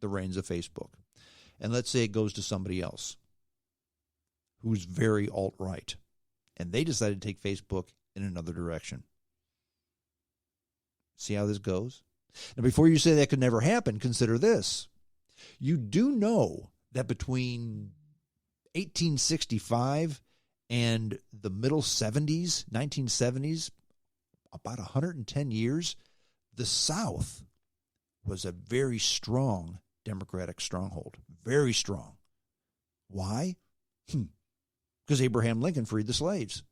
the reins of Facebook. And let's say it goes to somebody else who's very alt-right, and they decided to take Facebook in another direction. See how this goes? Now, before you say that could never happen, consider this. You do know that between 1865 and the middle 70s, 1970s, about 110 years, the South was a very strong Democratic stronghold. Very strong. Why? Because Abraham Lincoln freed the slaves.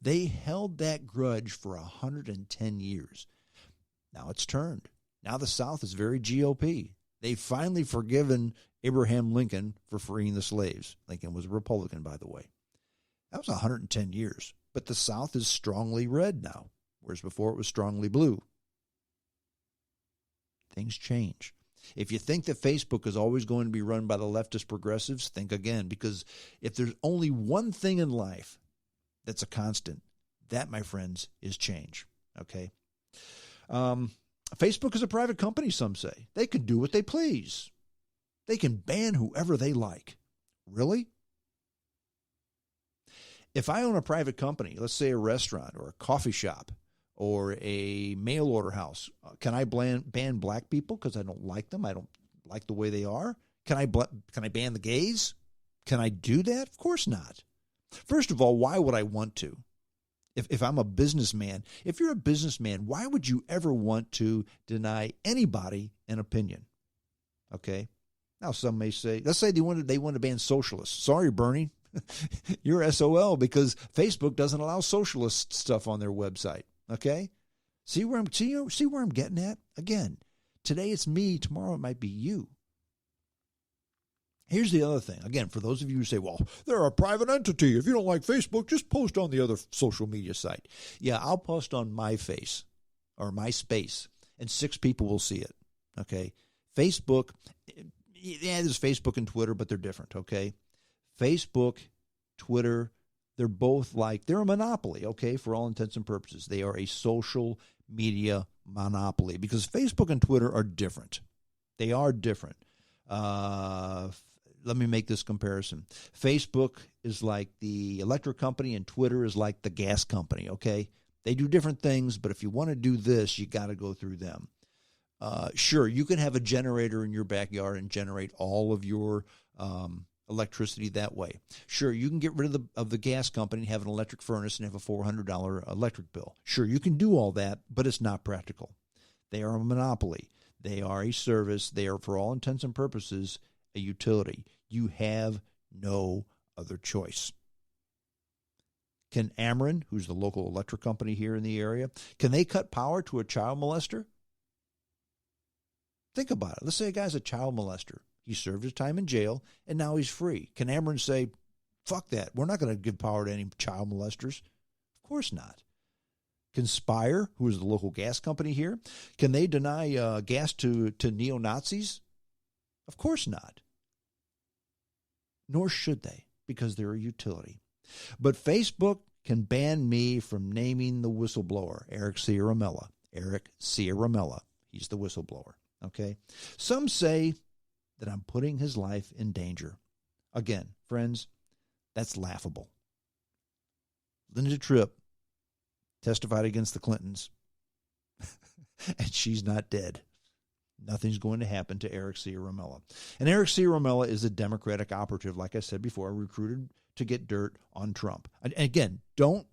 They held that grudge for 110 years. Now it's turned. Now the South is very GOP. They've finally forgiven Abraham Lincoln for freeing the slaves. Lincoln was a Republican, by the way. That was 110 years. But the South is strongly red now, whereas before it was strongly blue. Things change. If you think that Facebook is always going to be run by the leftist progressives, think again, because if there's only one thing in life that's a constant, that, my friends, is change. Okay? Facebook is a private company, some say. They can do what they please. They can ban whoever they like. Really? If I own a private company, let's say a restaurant or a coffee shop or a mail order house, can I ban black people because I don't like them? I don't like the way they are? Can I ban the gays? Can I do that? Of course not. First of all, why would I want to? If I'm a businessman, if you're a businessman, why would you ever want to deny anybody an opinion? Okay? Now, some may say, let's say they want to ban socialists. Sorry, Bernie. You're SOL because Facebook doesn't allow socialist stuff on their website. Okay? See where I'm getting at? Again, today it's me, tomorrow it might be you. Here's the other thing. Again, for those of you who say, well, they're a private entity. If you don't like Facebook, just post on the other social media site. Yeah, I'll post on my face or my space, and 6 people will see it. Okay? Facebook, yeah, there's Facebook and Twitter, but they're different. Okay? Facebook, Twitter, they're both they're a monopoly, okay, for all intents and purposes. They are a social media monopoly because Facebook and Twitter are different. They are different. Let me make this comparison. Facebook is like the electric company and Twitter is like the gas company, okay? They do different things, but if you want to do this, you got to go through them. Sure, you can have a generator in your backyard and generate all of your electricity that way. Sure, you can get rid of the gas company and have an electric furnace and have a $400 electric bill. Sure, you can do all that, but it's not practical. They are a monopoly. They are a service. They are, for all intents and purposes, a utility. You have no other choice. Can Ameren, who's the local electric company here in the area, can they cut power to a child molester? Think about it. Let's say a guy's a child molester. He served his time in jail, and now he's free. Can Ameren say, fuck that, we're not going to give power to any child molesters? Of course not. Can Spire, who is the local gas company here, can they deny gas to neo-Nazis? Of course not. Nor should they, because they're a utility. But Facebook can ban me from naming the whistleblower, Eric Ciaramella. Eric Ciaramella. He's the whistleblower. Okay? Some say that I'm putting his life in danger. Again, friends, that's laughable. Linda Tripp testified against the Clintons, and she's not dead. Nothing's going to happen to Eric Ciaramella. And Eric Ciaramella is a Democratic operative, like I said before, recruited to get dirt on Trump. And again, don't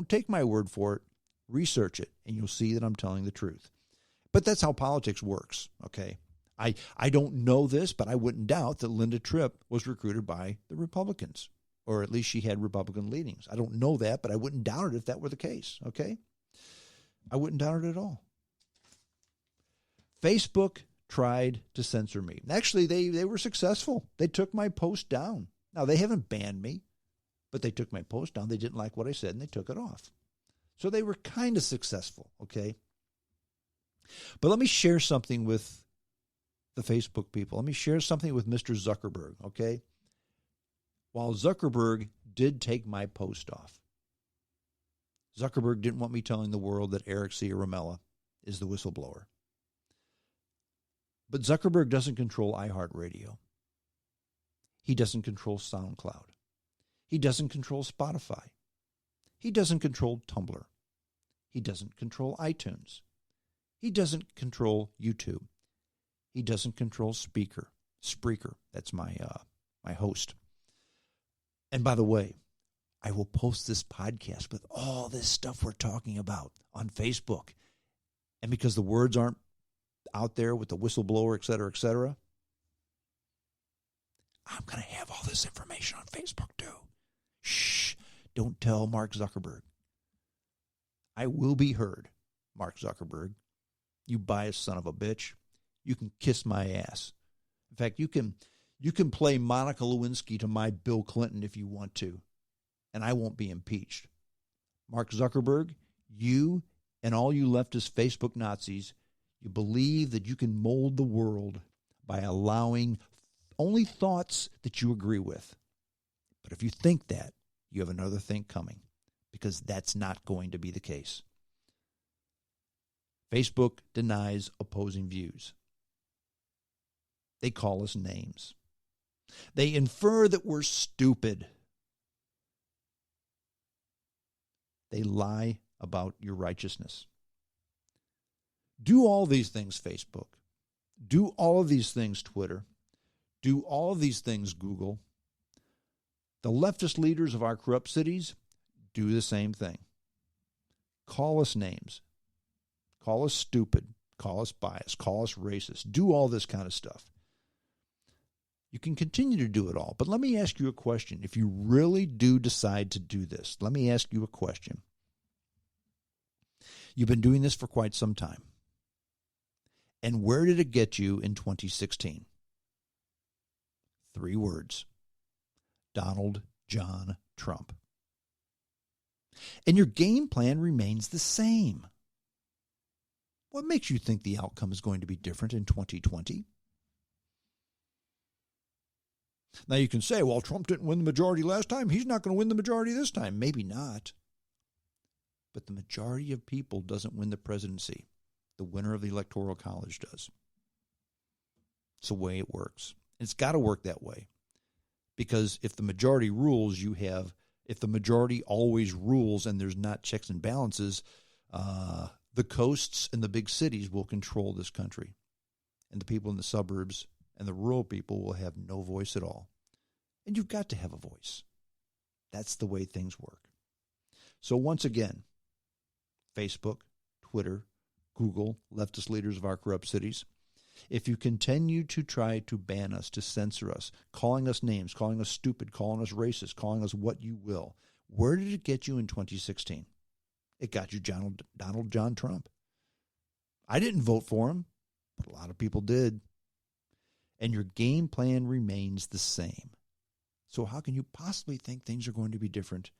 take my word for it. Research it, and you'll see that I'm telling the truth. But that's how politics works, okay? I don't know this, but I wouldn't doubt that Linda Tripp was recruited by the Republicans, or at least she had Republican leanings. I don't know that, but I wouldn't doubt it if that were the case, okay? I wouldn't doubt it at all. Facebook tried to censor me. Actually, they were successful. They took my post down. Now, they haven't banned me, but they took my post down. They didn't like what I said, and they took it off. So they were kind of successful, okay? But let me share something with the Facebook people. Let me share something with Mr. Zuckerberg, okay? While Zuckerberg did take my post off, Zuckerberg didn't want me telling the world that Eric Ciaramella is the whistleblower. But Zuckerberg doesn't control iHeartRadio. He doesn't control SoundCloud. He doesn't control Spotify. He doesn't control Tumblr. He doesn't control iTunes. He doesn't control YouTube. He doesn't control Spreaker. That's my host. And by the way, I will post this podcast with all this stuff we're talking about on Facebook. And because the words aren't out there with the whistleblower, et cetera, I'm going to have all this information on Facebook too. Shh, don't tell Mark Zuckerberg. I will be heard, Mark Zuckerberg. You biased son of a bitch. You can kiss my ass. In fact, you can play Monica Lewinsky to my Bill Clinton if you want to, and I won't be impeached. Mark Zuckerberg, you and all you leftist Facebook Nazis, you believe that you can mold the world by allowing only thoughts that you agree with. But if you think that, you have another thing coming, because that's not going to be the case. Facebook denies opposing views. They call us names. They infer that we're stupid. They lie about your righteousness. Do all these things, Facebook. Do all of these things, Twitter. Do all of these things, Google. The leftist leaders of our corrupt cities do the same thing. Call us names. Call us stupid. Call us biased. Call us racist. Do all this kind of stuff. You can continue to do it all. But let me ask you a question. If you really do decide to do this, let me ask you a question. You've been doing this for quite some time. And where did it get you in 2016? 3 words. Donald John Trump. And your game plan remains the same. What makes you think the outcome is going to be different in 2020? Now you can say, well, Trump didn't win the majority last time. He's not going to win the majority this time. Maybe not. But the majority of people doesn't win the presidency. The winner of the Electoral College does. It's the way it works. And it's got to work that way. Because if the majority rules, if the majority always rules and there's not checks and balances, the coasts and the big cities will control this country. And the people in the suburbs and the rural people will have no voice at all. And you've got to have a voice. That's the way things work. So once again, Facebook, Twitter, Google, leftist leaders of our corrupt cities, if you continue to try to ban us, to censor us, calling us names, calling us stupid, calling us racist, calling us what you will, where did it get you in 2016? It got you Donald John Trump. I didn't vote for him, but a lot of people did. And your game plan remains the same. So how can you possibly think things are going to be different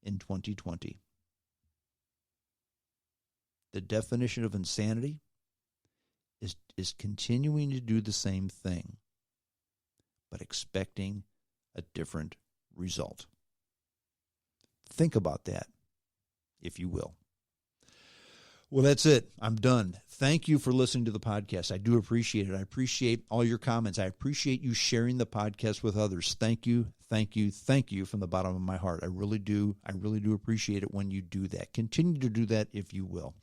in 2020? The definition of insanity is continuing to do the same thing, but expecting a different result. Think about that, if you will. Well, that's it. I'm done. Thank you for listening to the podcast. I do appreciate it. I appreciate all your comments. I appreciate you sharing the podcast with others. Thank you, thank you, thank you from the bottom of my heart. I really do. I really do appreciate it when you do that. Continue to do that if you will.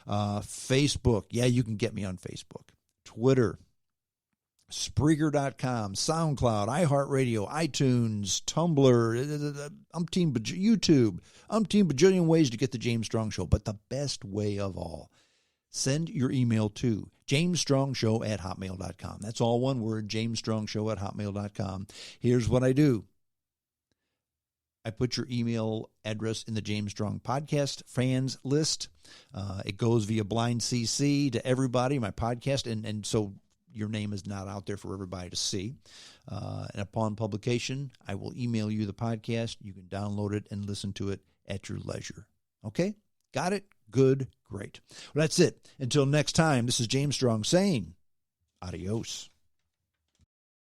Facebook. Yeah, you can get me on Facebook. Twitter. Spreaker.com, SoundCloud, iHeartRadio, iTunes, Tumblr, YouTube, bajillion ways to get the James Strong Show. But the best way of all, send your email to jamesstrongshow@hotmail.com. That's all one word, jamesstrongshow@hotmail.com. Here's what I do. I put your email address in the James Strong Podcast fans list. It goes via blind CC to everybody, my podcast, and so your name is not out there for everybody to see. And upon publication, I will email you the podcast. You can download it and listen to it at your leisure. Okay? Got it? Good. Great. Well, that's it. Until next time, this is James Strong saying adios.